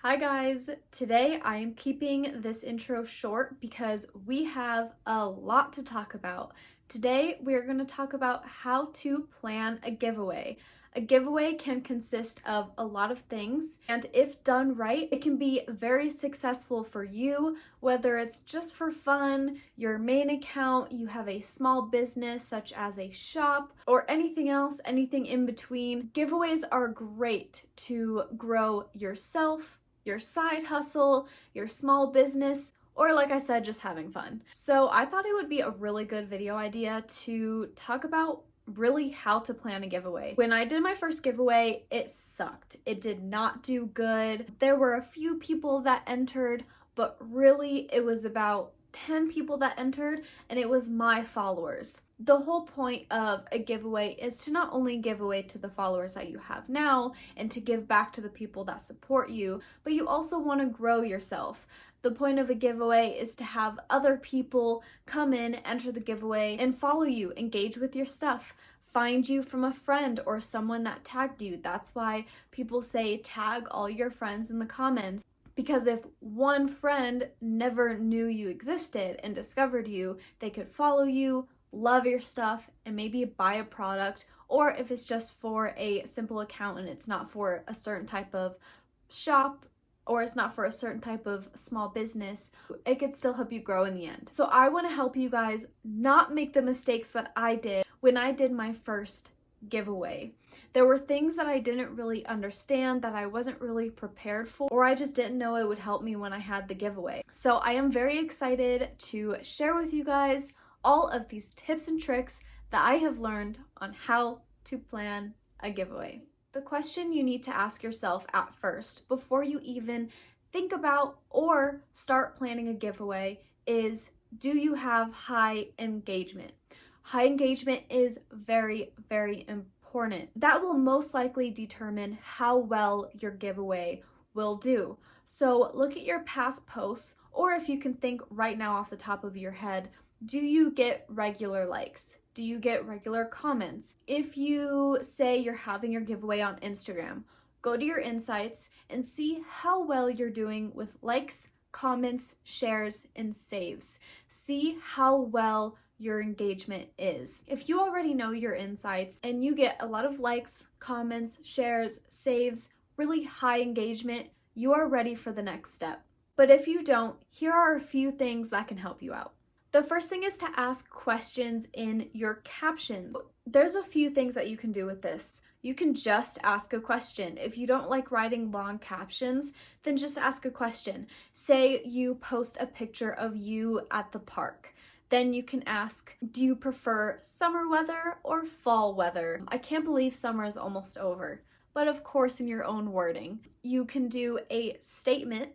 Hi guys, today I am keeping this intro short because we have a lot to talk about. Today we are going to talk about how to plan a giveaway. A giveaway can consist of a lot of things, and if done right, it can be very successful for you, whether it's just for fun, your main account, you have a small business such as a shop, or anything else, anything in between. Giveaways are great to grow yourself, your side hustle, your small business, or like I said, just having fun. So I thought it would be a really good video idea to talk about really how to plan a giveaway. When I did my first giveaway, it sucked. It did not do good. There were a few people that entered, but really it was about 10 people that entered, and it was my followers. The whole point of a giveaway is to not only give away to the followers that you have now and to give back to the people that support you, but you also want to grow yourself. The point of a giveaway is to have other people come in, enter the giveaway, and follow you, engage with your stuff, find you from a friend or someone that tagged you. That's why people say tag all your friends in the comments. Because if one friend never knew you existed and discovered you, they could follow you, love your stuff, and maybe buy a product. Or if it's just for a simple account and it's not for a certain type of shop, or it's not for a certain type of small business, it could still help you grow in the end. So I want to help you guys not make the mistakes that I did when I did my first giveaway. There were things that I didn't really understand, that I wasn't really prepared for, or I just didn't know it would help me when I had the giveaway. So I am very excited to share with you guys all of these tips and tricks that I have learned on how to plan a giveaway. The question you need to ask yourself at first, before you even think about or start planning a giveaway, is do you have high engagement? High engagement is very, very important. That will most likely determine how well your giveaway will do. So look at your past posts, or if you can think right now off the top of your head, do you get regular likes? Do you get regular comments? If you say you're having your giveaway on Instagram, go to your insights and see how well you're doing with likes, comments, shares, and saves. See how well your engagement is. If you already know your insights and you get a lot of likes, comments, shares, saves, really high engagement, you are ready for the next step. But if you don't, here are a few things that can help you out. The first thing is to ask questions in your captions. There's a few things that you can do with this. You can just ask a question. If you don't like writing long captions, then just ask a question. Say you post a picture of you at the park. Then you can ask, do you prefer summer weather or fall weather? I can't believe summer is almost over, but of course in your own wording. You can do a statement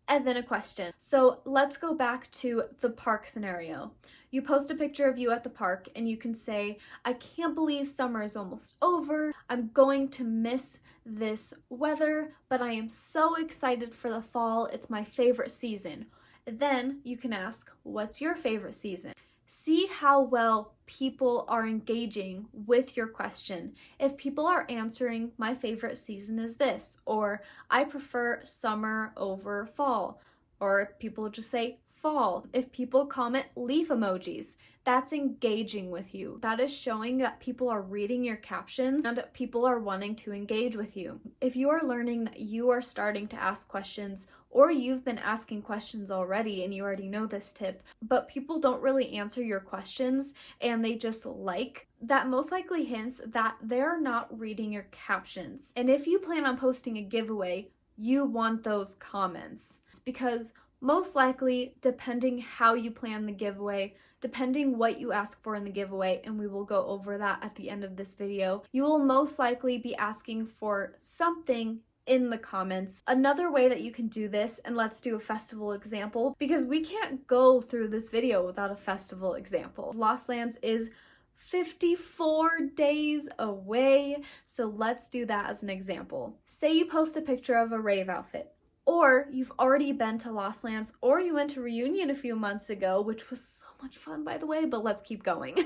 and then a question. So let's go back to the park scenario. You post a picture of you at the park and you can say, I can't believe summer is almost over. I'm going to miss this weather, but I am so excited for the fall. It's my favorite season. Then you can ask, what's your favorite season? See how well people are engaging with your question. If people are answering, my favorite season is this, or I prefer summer over fall, or people just say fall. If people comment leaf emojis, that's engaging with you. That is showing that people are reading your captions and people are wanting to engage with you. If you are learning that you are starting to ask questions, or you've been asking questions already and you already know this tip, but people don't really answer your questions and they just like, that most likely hints that they're not reading your captions. And if you plan on posting a giveaway, you want those comments. It's because most likely, depending how you plan the giveaway, depending what you ask for in the giveaway, and we will go over that at the end of this video, you will most likely be asking for something in the comments. Another way that you can do this, and let's do a festival example, because we can't go through this video without a festival example. Lost Lands is 54 days away, so let's do that as an example. Say you post a picture of a rave outfit, or you've already been to Lost Lands, or you went to Reunion a few months ago, which was so much fun by the way, but let's keep going.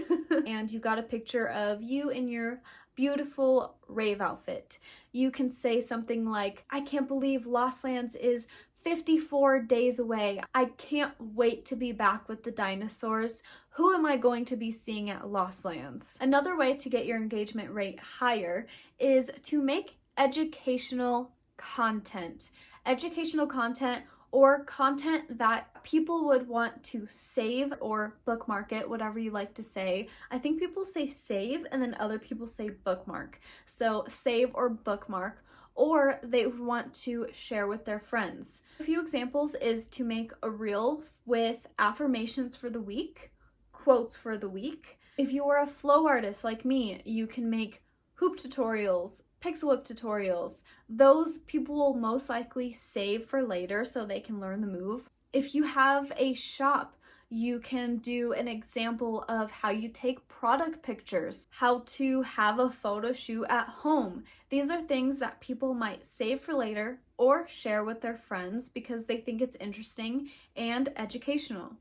And you got a picture of you in your beautiful rave outfit. You can say something like, I can't believe Lost Lands is 54 days away. I can't wait to be back with the dinosaurs. Who am I going to be seeing at Lost Lands? Another way to get your engagement rate higher is to make educational content. Educational content or content that people would want to save or bookmark it, whatever you like to say. I think people say save and then other people say bookmark. So save or bookmark, or they want to share with their friends. A few examples is to make a reel with affirmations for the week, quotes for the week. If you are a flow artist like me, you can make hoop tutorials, pixel whip tutorials. Those people will most likely save for later so they can learn the move. If you have a shop, you can do an example of how you take product pictures, how to have a photo shoot at home. These are things that people might save for later or share with their friends because they think it's interesting and educational.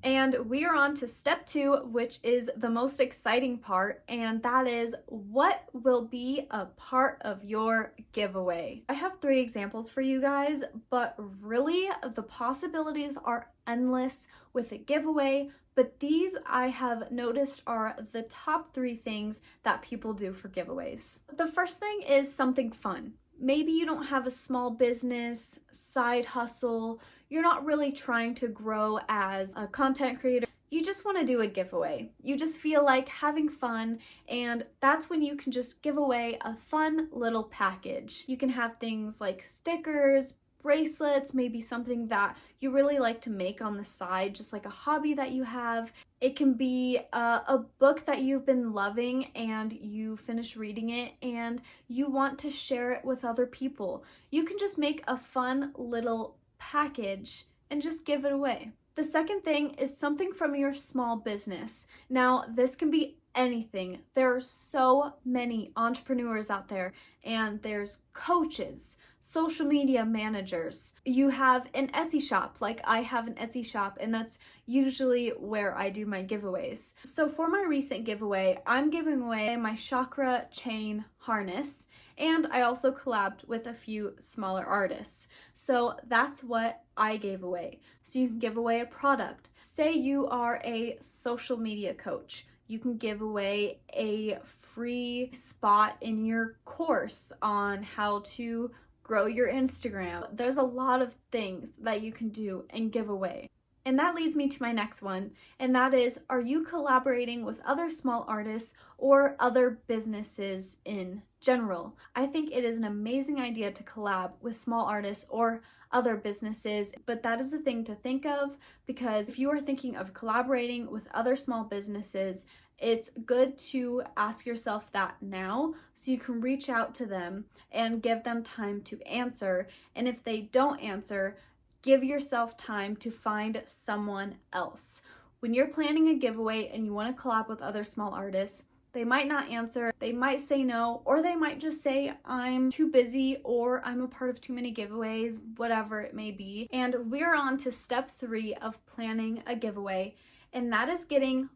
And we are on to step 2, which is the most exciting part, and that is what will be a part of your giveaway. I have 3 examples for you guys, but really the possibilities are endless with a giveaway, but these I have noticed are the top 3 things that people do for giveaways. The first thing is something fun. Maybe you don't have a small business, side hustle, you're not really trying to grow as a content creator. You just want to do a giveaway. You just feel like having fun, and that's when you can just give away a fun little package. You can have things like stickers, bracelets, maybe something that you really like to make on the side, just like a hobby that you have. It can be a book that you've been loving and you finish reading it and you want to share it with other people. You can just make a fun little package and just give it away. The second thing is something from your small business. Now, this can be anything. There are so many entrepreneurs out there, and there's coaches, social media managers. You have an Etsy shop, like I have an Etsy shop, and that's usually where I do my giveaways. So for my recent giveaway, I'm giving away my chakra chain harness, and I also collabed with a few smaller artists. So that's what I gave away. So you can give away a product. Say you are a social media coach. You can give away a free spot in your course on how to grow your Instagram. There's a lot of things that you can do and give away. And that leads me to my next one, and that is, are you collaborating with other small artists or other businesses in general? I think it is an amazing idea to collab with small artists or other businesses, but that is the thing to think of, because if you are thinking of collaborating with other small businesses, it's good to ask yourself that now so you can reach out to them and give them time to answer. And if they don't answer, give yourself time to find someone else. When you're planning a giveaway and you want to collab with other small artists, they might not answer, they might say no, or they might just say, I'm too busy, or I'm a part of too many giveaways, whatever it may be. And we're on to step 3 of planning a giveaway, and that is getting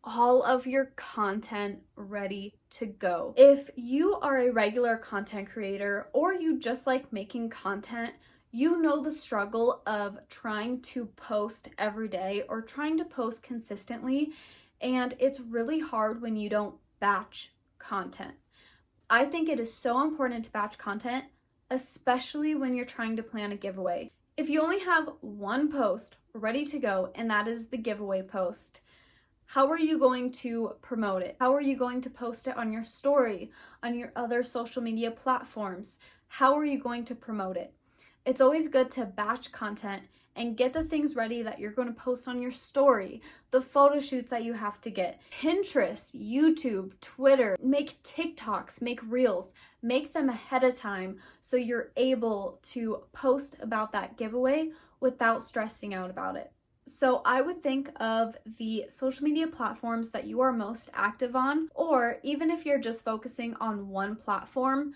all of your content ready to go. If you are a regular content creator or you just like making content, you know the struggle of trying to post every day or trying to post consistently, and it's really hard when you don't batch content. I think it is so important to batch content, especially when you're trying to plan a giveaway. If you only have one post ready to go, and that is the giveaway post, how are you going to promote it? How are you going to post it on your story, on your other social media platforms? How are you going to promote it? It's always good to batch content and get the things ready that you're going to post on your story, the photo shoots that you have to get, Pinterest, YouTube, Twitter, make TikToks, make Reels, make them ahead of time so you're able to post about that giveaway without stressing out about it. So I would think of the social media platforms that you are most active on, or even if you're just focusing on one platform,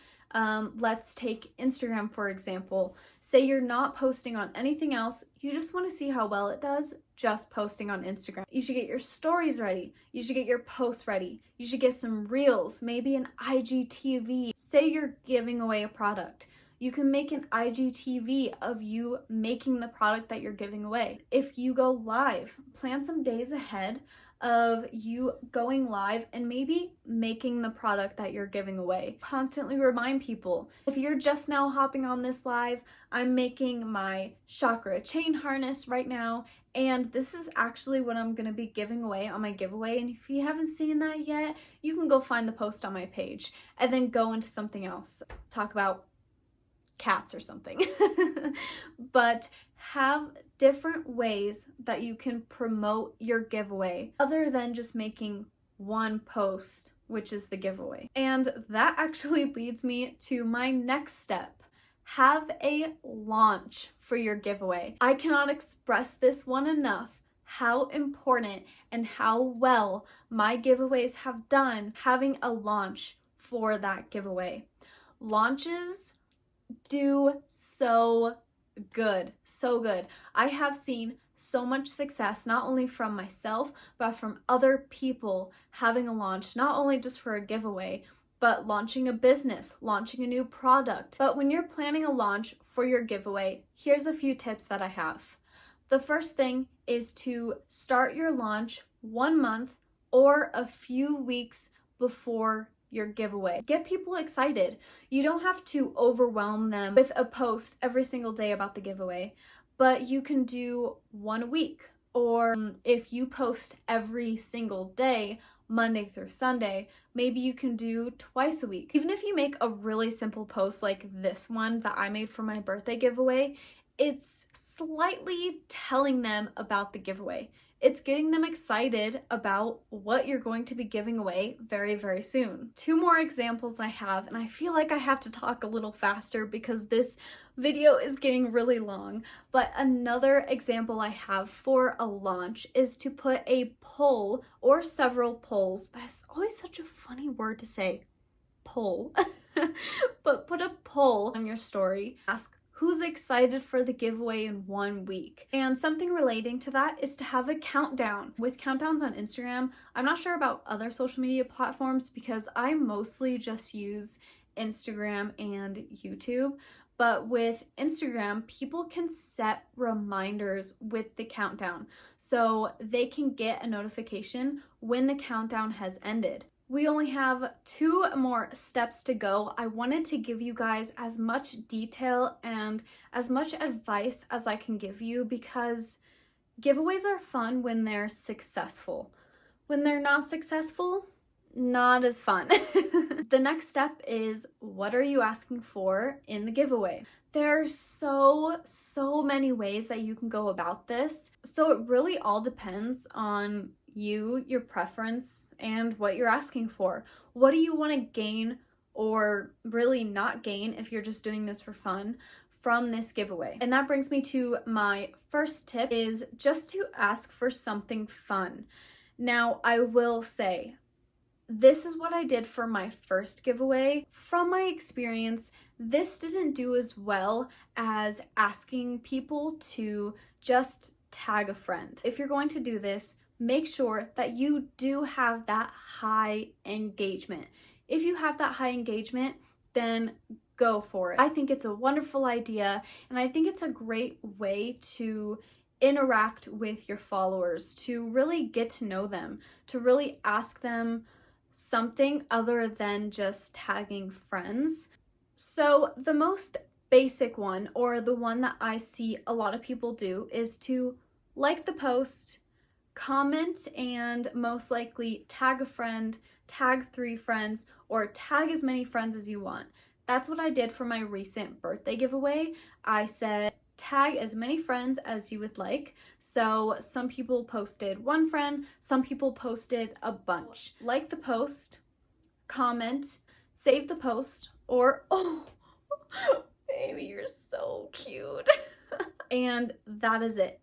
let's take Instagram for example. Say you're not posting on anything else, you just want to see how well it does just posting on Instagram. You should get your stories ready, you should get your posts ready, you should get some reels, maybe an IGTV. Say you're giving away a product. You can make an IGTV of you making the product that you're giving away. If you go live, plan some days ahead of you going live and maybe making the product that you're giving away. Constantly remind people. If you're just now hopping on this live, I'm making my chakra chain harness right now, and this is actually what I'm gonna be giving away on my giveaway. And if you haven't seen that yet, you can go find the post on my page and then go into something else. Talk about cats or something. But have different ways that you can promote your giveaway other than just making one post, which is the giveaway. And that actually leads me to my next step. Have a launch for your giveaway. I cannot express this one enough, how important and how well my giveaways have done having a launch for that giveaway. Launches do so good, so good. I have seen so much success, not only from myself, but from other people having a launch, not only just for a giveaway, but launching a business, launching a new product. But when you're planning a launch for your giveaway, here's a few tips that I have. The first thing is to start your launch 1 month or a few weeks before your giveaway. Get people excited. You don't have to overwhelm them with a post every single day about the giveaway, but you can do 1 a week. Or if you post every single day, Monday through Sunday, maybe you can do twice a week. Even if you make a really simple post like this one that I made for my birthday giveaway, it's slightly telling them about the giveaway. It's getting them excited about what you're going to be giving away very, very soon. 2 more examples I have, and I feel like I have to talk a little faster because this video is getting really long. But another example I have for a launch is to put a poll or several polls. That's always such a funny word to say, poll. But put a poll on your story. Ask who's excited for the giveaway in 1 week. And something relating to that is to have a countdown. With countdowns on Instagram, I'm not sure about other social media platforms because I mostly just use Instagram and YouTube. But with Instagram, people can set reminders with the countdown so they can get a notification when the countdown has ended. We only have 2 more steps to go. I wanted to give you guys as much detail and as much advice as I can give you because giveaways are fun when they're successful. When they're not successful, not as fun. The next step is, what are you asking for in the giveaway? There are so many ways that you can go about this. So it really all depends on you, your preference, and what you're asking for. What do you want to gain or really not gain if you're just doing this for fun from this giveaway? And that brings me to my first tip, is just to ask for something fun. Now, I will say, this is what I did for my first giveaway. From my experience, this didn't do as well as asking people to just tag a friend. If you're going to do this, make sure that you do have that high engagement. If you have that high engagement, then go for it. I think it's a wonderful idea, and I think it's a great way to interact with your followers, to really get to know them, to really ask them something other than just tagging friends. So the most basic one, or the one that I see a lot of people do, is to like the post, comment, and most likely tag a friend, tag 3 friends, or tag as many friends as you want. That's what I did for my recent birthday giveaway. I said tag as many friends as you would like. So some people posted 1 friend, some people posted a bunch. Like the post, comment, save the post, or oh, baby, you're so cute. And that is it.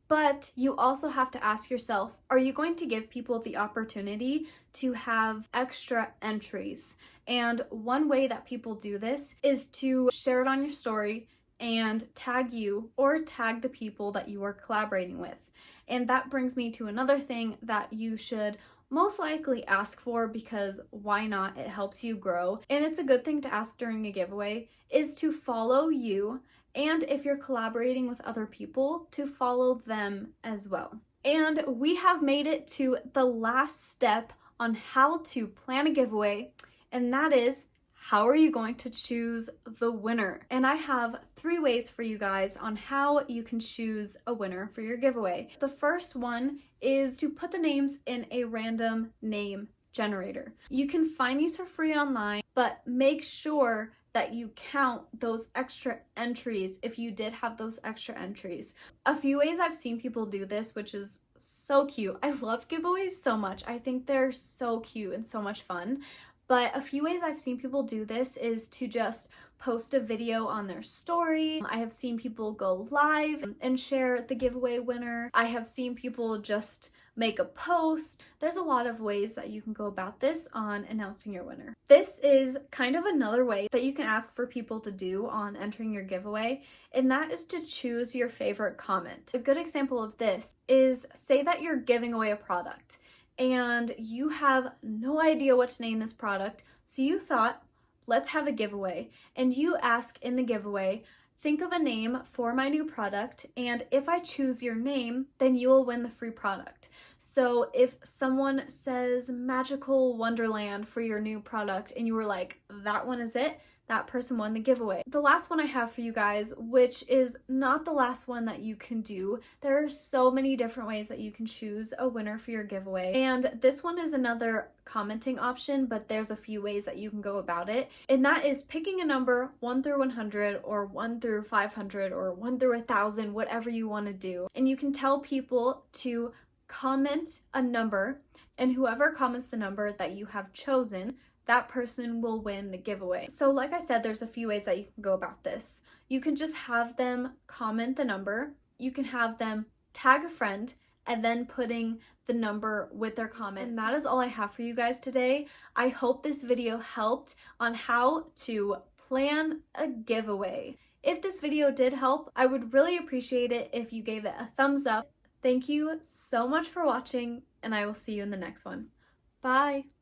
But you also have to ask yourself, are you going to give people the opportunity to have extra entries? And one way that people do this is to share it on your story and tag you or tag the people that you are collaborating with. And that brings me to another thing that you should most likely ask for, because why not? It helps you grow. And it's a good thing to ask during a giveaway, is to follow you, and if you're collaborating with other people, to follow them as well. And we have made it to the last step on how to plan a giveaway, and that is, how are you going to choose the winner? And I have 3 ways for you guys on how you can choose a winner for your giveaway. The first one is to put the names in a random name generator. You can find these for free online, but make sure that you count those extra entries if you did have those extra entries. A few ways I've seen people do this, which is so cute. I love giveaways so much. I think they're so cute and so much fun. But a few ways I've seen people do this is to just post a video on their story. I have seen people go live and share the giveaway winner. I have seen people just make a post. There's a lot of ways that you can go about this on announcing your winner. This is kind of another way that you can ask for people to do on entering your giveaway, and that is to choose your favorite comment. A good example of this is, say that you're giving away a product and you have no idea what to name this product, so you thought, let's have a giveaway, and you ask in the giveaway, think of a name for my new product, and if I choose your name, then you will win the free product. So if someone says Magical Wonderland for your new product and you were like, that one is it, that person won the giveaway. The last one I have for you guys, which is not the last one that you can do, there are so many different ways that you can choose a winner for your giveaway. And this one is another commenting option, but there's a few ways that you can go about it. And that is picking a number 1 through 100 or 1 through 500 or 1 through 1,000, whatever you want to do. And you can tell people to comment a number, and whoever comments the number that you have chosen, that person will win the giveaway. So like I said, there's a few ways that you can go about this. You can just have them comment the number. You can have them tag a friend and then putting the number with their comment. And that is all I have for you guys today. I hope this video helped on how to plan a giveaway. If this video did help, I would really appreciate it if you gave it a thumbs up. Thank you so much for watching, and I will see you in the next one. Bye!